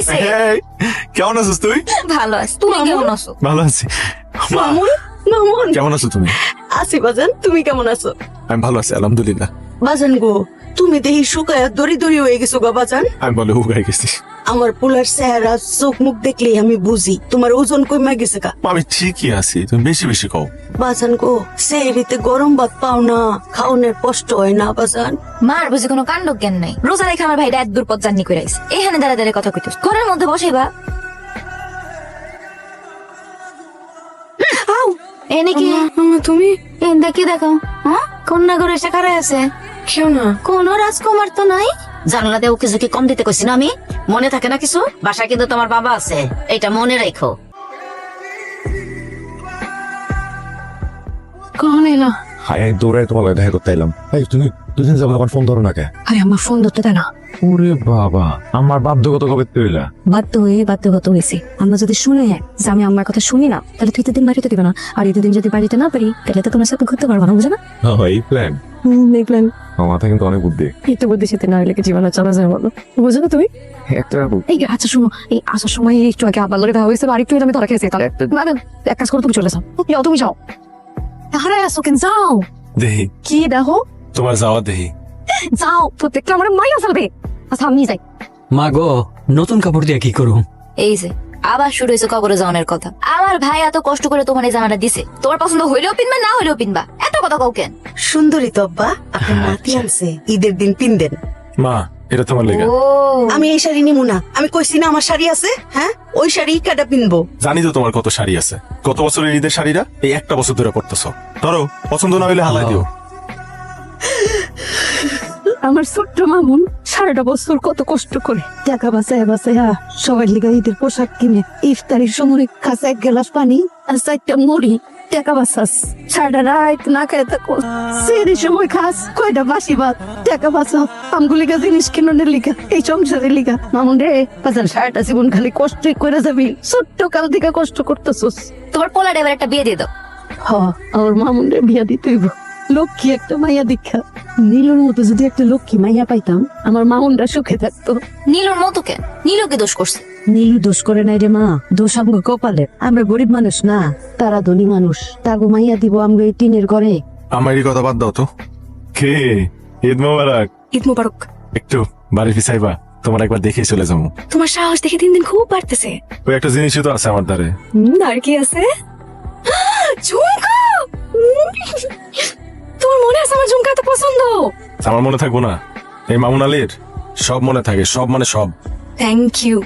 হইছে? এই, কেমন আছিস তুই? ভালো আছি, তুমি কেমন আছো? ভালো আছি। মা, মামুন মামুন কেমন আছো তুমি? আছি বাজান, তুমি কেমন আছো? আমি ভালো আছি আলহামদুলিল্লাহ। বাজান গো, তুমি দেখি শুকায় দড়ি দড়ি হয়ে গেছো গো বাজান। আমি বলে উগাই গেছি। আমার পোলার চেহারা চোখ মুখ দেখলেই আমি বুঝি তোমার ওজন কমে গেছে গা। মা, আমি ঠিকই আছি, তুমি বেশি বেশি খাও। বাজান গো, সেহরিতে গরম ভাত পাও না, খাওনের কষ্ট হয় না বাজান? মার বুঝি কোনো কাণ্ড জ্ঞান নাই। রোজা রেখে আমার ভাইটা এক দূর পথ জার্নি করে আইছে, এখানে দাঁড়া দাঁড়া কথা কইতেছ। ঘরের মধ্যে বসাইবা। এনে কি তুমি এন্দা কি দেখো? হ্যাঁ, কন্যা ঘরে এসে খাড়া আছে। কেউ না? কোন রাজকুমার তো নাই। জানলা দিয়ে ওকে কি কম দিতে কইছি না আমি? মনে থাকে না কিছু? বাসায় কিন্তু তোমার বাবা আছে, এটা মনে রেখো। কখন এলো? হাই দৌড়ায় তোমার দেখা করতে এলাম। এই তুমি দুদিন যাবো আমার ফোন ধরো না কে? আরে আমার ফোন ধরতে দেয় না। ওরে বাবা, আমার বাধ্যগত কবে তৈলা? বাধ্যগত হয়েছে। আমরা যদি শুনে যে আমি আমার কথা শুনি না, তাহলে তুই দিন বাড়িতে দিবে না। আর এই দিন যদি বাড়িতে না পারি, তাহলে তো তোমার সাথে ঘুরতে পারবো না, বুঝে না? এই প্ল্যান দেখলেন আমার মাথায় কিন্তু অনেক বুদ্ধি। একটু বুদ্ধি সাথে না হলে কি জীবনে চলা যায় বলো? বুঝো না তুমি? একটা এই আচ্ছা শুনো, এই আসার সময় একটু আগে আবার লগে দেখা হয়েছে, আর একটু আমি ধরা খেয়েছি। তাহলে না না, এক কাজ করো, তুমি চলে যাও। যাও, তুমি যাও। হারাই আসো কেন? যাও। দেহি কি দেখো? তোমার যাওয়া দেহি। যাও, তো দেখলে আমার মাইয়া ফেলবে। আচ্ছা আমি যাই। মা গো, নতুন কাপড় দিয়ে কি করুম? এই যে আবার শুরু হয়েছে কবরে যাওয়ার কথা। আমার ভাই এত কষ্ট করে তোমার এই জামাটা দিছে, তোমার পছন্দ হইলেও পিনবা, না হইলেও পিনবা। এত কথা কও কেন? সুন্দরী তো আব্বা, আপনার নাতি আনছে, ঈদের দিন পিনদেন। মা, এটা তোমার লেগা। ও আমি এই শাড়ি নিমু না, আমি কইছি না আমার শাড়ি আছে, হ্যাঁ ওই শাড়ি কাটা পিনবো। জানি তো তোমার কত শাড়ি আছে। গত বছরের ঈদের শাড়িরা এই একটা বছর ধরে পড়তেছো। ধরো, পছন্দ না হইলে হালাই দিও। আমার ছোট্ট মামুন সারাটা বছর কত কষ্ট করে টাকা বাঁচায় সবাই লিগা ঈদের পোশাক কিনে ইফতারির সময় কাছে এক গ্লাস পানি আর চারটা মুড়ি টাকা বাঁচাস। সারাটা রাত না খায় থাকো, সেই সময় খাস কয়টা বাসি ভাত। টাকা বাঁচা আমগুলিকা জিনিস কিনোনের লিগা, এই সংসারের লিগা। মামুন রে, বাজার সারাটা জীবন খালি কষ্টই করে যাবি। ছোট্ট কাল থেকে কষ্ট করতেছস। তোমার পোলার এবার একটা বিয়ে দিয়ে দাও। আমার মামুন রে বিয়া দিতে হইব। লক্ষ্মী একটা মাইয়া দীক্ষা, নীলুর মতো যদি একটা লক্ষ্মী মাইয়া পাইতাম, আমার মামুনরা সুখে থাকতো। নীলুর মতো কেন? নীলু কি দোষ করছে? নীলু দোষ করে নাই রে মা, দোষ আমগো কপালে। আমরা গরিব মানুষ না, তারা ধনী মানুষ। তাগো মাইয়া দিব আমগো এই টিনের ঘরে। আমার এই কথা বাদ দাও তো। কে? ঈদ মোবারক। ঈদ মোবারক। একটু বাড়ি ফিসাইবা, তোমার একবার দেখে চলে যাবো। তোমার সাহস দেখে দিন দিন খুব বাড়তেছে। ওই একটা জিনিসই তো আছে আমার দ্বারে। আর কি আছে? ঝুমকা! তোমার মনে আছে আমার ঝুমকা এত পছন্দ? আমার মনে থাকবো না? এই মামুন আলীর সব মনে থাকে, সব মানে সব। Thank you.